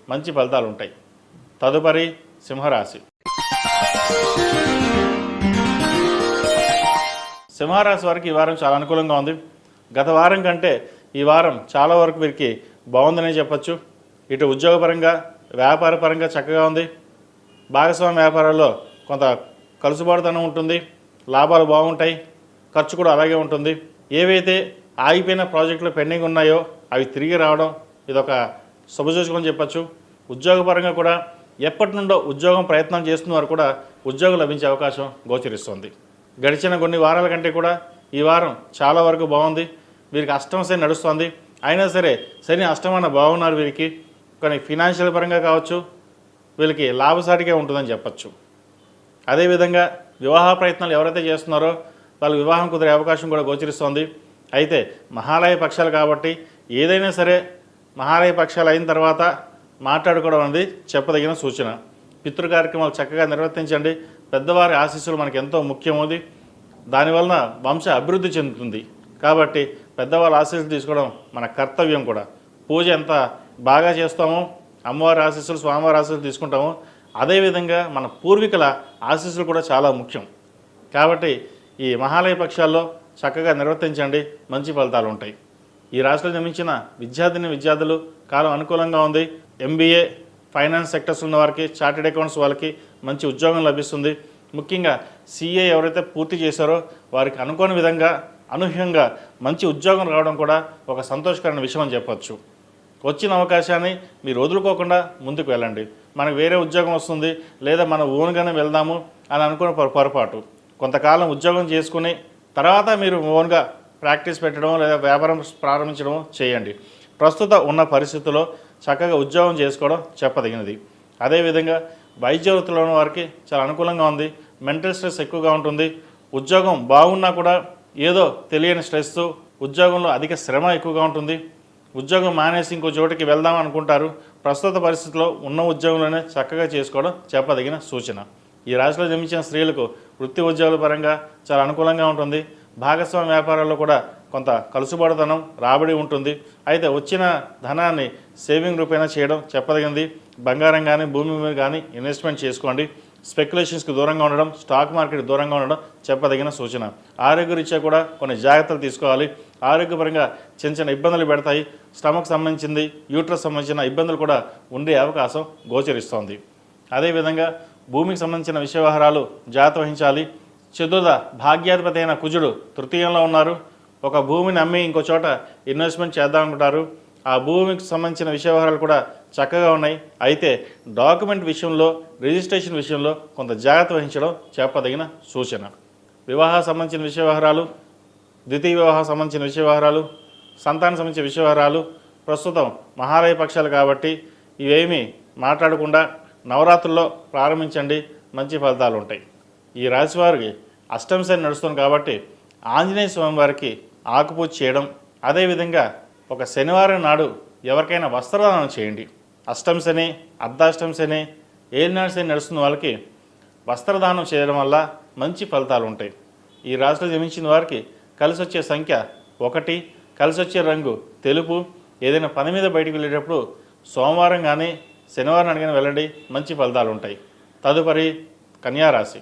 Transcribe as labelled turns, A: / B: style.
A: మంచి ఫలితాలు ఉంటాయి. తదుపరి సింహరాశి. సింహరాశి వారికి ఈ వారం చాలా అనుకూలంగా ఉంది. గత వారం కంటే ఈ వారం చాలా వరకు వీరికి బాగుందనే చెప్పచ్చు. ఇటు ఉద్యోగపరంగా వ్యాపారపరంగా చక్కగా ఉంది. భాగస్వామ్య వ్యాపారాల్లో కొంత కలుసుబాటుతనం ఉంటుంది. లాభాలు బాగుంటాయి. ఖర్చు కూడా అలాగే ఉంటుంది. ఏవైతే ఆగిపోయిన ప్రాజెక్టులు పెండింగ్ ఉన్నాయో అవి తిరిగి రావడం ఇదొక శుభసూచకం చెప్పచ్చు. ఉద్యోగపరంగా కూడా ఎప్పటి నుండో ఉద్యోగం ప్రయత్నం చేస్తున్న వారు కూడా ఉద్యోగం లభించే అవకాశం గోచరిస్తుంది. గడిచిన కొన్ని వారాల కంటే కూడా ఈ వారం చాలా వరకు బాగుంది. వీరికి అష్టమ శని నడుస్తుంది. అయినా సరే శని అష్టమాన బాగున్నారు వీరికి. కానీ ఫినాన్షియల్ పరంగా కావచ్చు వీళ్ళకి లాభసాటిగా ఉంటుందని చెప్పచ్చు. అదేవిధంగా వివాహ ప్రయత్నాలు ఎవరైతే చేస్తున్నారో వాళ్ళ వివాహం కుదిరే అవకాశం కూడా గోచరిస్తోంది. అయితే మహాలయ పక్షాలు కాబట్టి ఏదైనా సరే మహాలయ పక్షాలు అయిన తర్వాత మాట్లాడుకోవడం అనేది చెప్పదగిన సూచన. పితృ కార్యక్రమాలు చక్కగా నిర్వర్తించండి. పెద్దవారి ఆశీస్సులు మనకు ఎంతో ముఖ్యమవుది. దానివలన వంశ అభివృద్ధి చెందుతుంది. కాబట్టి పెద్దవాళ్ళ ఆశీస్సులు తీసుకోవడం మన కర్తవ్యం కూడా. పూజ ఎంత బాగా చేస్తామో అమ్మవారి ఆశీస్సులు స్వామివారి ఆశీస్సులు తీసుకుంటామో అదేవిధంగా మన పూర్వీకుల ఆశీస్సులు కూడా చాలా ముఖ్యం. కాబట్టి ఈ మహాలయ పక్షాల్లో చక్కగా నిర్వర్తించండి. మంచి ఫలితాలు ఉంటాయి. ఈ రాశిలో జన్మించిన విద్యార్థులు కాలం అనుకూలంగా ఉంది. MBA ఫైనాన్స్ సెక్టర్స్ ఉన్న వారికి చార్టెడ్ అకౌంట్స్ వాళ్ళకి మంచి ఉద్యోగం లభిస్తుంది. ముఖ్యంగా CA ఎవరైతే పూర్తి చేశారో వారికి అనుకోని విధంగా అనూహ్యంగా మంచి ఉద్యోగం రావడం కూడా ఒక సంతోషకరమైన విషయం అని చెప్పచ్చు. వచ్చిన అవకాశాన్ని మీరు వదులుకోకుండా ముందుకు వెళ్ళండి. మనకు వేరే ఉద్యోగం వస్తుంది లేదా మనం ఓన్గానే వెళ్దాము అని అనుకున్న పొరపాటు. కొంతకాలం ఉద్యోగం చేసుకుని తర్వాత మీరు ఓన్గా ప్రాక్టీస్ పెట్టడం లేదా వ్యాపారం ప్రారంభించడం చేయండి. ప్రస్తుత ఉన్న పరిస్థితుల్లో చక్కగా ఉద్యోగం చేసుకోవడం చెప్పదగినది. అదేవిధంగా వైద్య వృత్తిలో ఉన్న వారికి చాలా అనుకూలంగా ఉంది. మెంటల్ స్ట్రెస్ ఎక్కువగా ఉంటుంది. ఉద్యోగం బాగున్నా కూడా ఏదో తెలియని స్ట్రెస్, ఉద్యోగంలో అధిక శ్రమ ఎక్కువగా ఉంటుంది. ఉద్యోగం మానేసి ఇంకో చోటికి వెళ్దాం అనుకుంటారు. ప్రస్తుత పరిస్థితిలో ఉన్న ఉద్యోగంలోనే చక్కగా చేసుకోవడం చెప్పదగిన సూచన. ఈ రాశిలో జన్మించిన స్త్రీలకు వృత్తి ఉద్యోగాల పరంగా చాలా అనుకూలంగా ఉంటుంది. భాగస్వామ్య వ్యాపారాల్లో కూడా కొంత కలుసుబాటుతనం రాబడి ఉంటుంది. అయితే వచ్చిన ధనాన్ని సేవింగ్ రూపేణా చేయడం చెప్పదగినది. బంగారం కానీ భూమి మీద కానీ ఇన్వెస్ట్మెంట్ చేసుకోండి. స్పెక్యులేషన్స్కి దూరంగా ఉండడం, స్టాక్ మార్కెట్ దూరంగా ఉండడం చెప్పదగిన సూచన. ఆరోగ్యరీత్యా కూడా కొన్ని జాగ్రత్తలు తీసుకోవాలి. ఆరోగ్యపరంగా చిన్న ఇబ్బందులు పెడతాయి. స్టమక్ సంబంధించింది, యూట్రస్ సంబంధించిన ఇబ్బందులు కూడా ఉండే అవకాశం గోచరిస్తోంది. అదేవిధంగా భూమికి సంబంధించిన విషయ వ్యవహారాలు జాగ్రత్త వహించాలి. చతుర్థ భాగ్యాధిపతి అయిన కుజుడు తృతీయంలో ఉన్నారు. ఒక భూమిని అమ్మి ఇంకో చోట ఇన్వెస్ట్మెంట్ చేద్దామనుకుంటారు. ఆ భూమికి సంబంధించిన విషయ వ్యవహారాలు కూడా చక్కగా ఉన్నాయి. అయితే డాక్యుమెంట్ విషయంలో, రిజిస్ట్రేషన్ విషయంలో కొంత జాగ్రత్త వహించడం చెప్పదగిన సూచన. వివాహ సంబంధించిన విషయ వ్యవహారాలు, ద్వితీయ వివాహం సంబంధించిన విషయ వ్యవహారాలు, సంతానం సంబంధించిన విషయ వ్యవహారాలు ప్రస్తుతం మహాలయ పక్షాలు కాబట్టి ఇవేమీ మాట్లాడకుండా నవరాత్రుల్లో ప్రారంభించండి. మంచి ఫలితాలు ఉంటాయి. ఈ రాశి వారికి అష్టమ శని నడుస్తుంది కాబట్టి ఆంజనేయ స్వామి వారికి ఆకుపూజ చేయడం, అదేవిధంగా ఒక శనివారం నాడు ఎవరికైనా వస్త్రదానం చేయండి. అష్టమ శని, అర్ధాష్టమ శని, ఏలినాడు శని నడుస్తున్న వాళ్ళకి వస్త్రదానం చేయడం వల్ల మంచి ఫలితాలు ఉంటాయి. ఈ రాశిలో జన్మించిన వారికి కలిసి వచ్చే సంఖ్య 1, కలిసి వచ్చే రంగు తెలుపు. ఏదైనా పని మీద బయటికి వెళ్ళేటప్పుడు సోమవారం కానీ శనివారం అడిగిన వెళ్ళండి. మంచి ఫలితాలు ఉంటాయి. తదుపరి కన్యారాశి.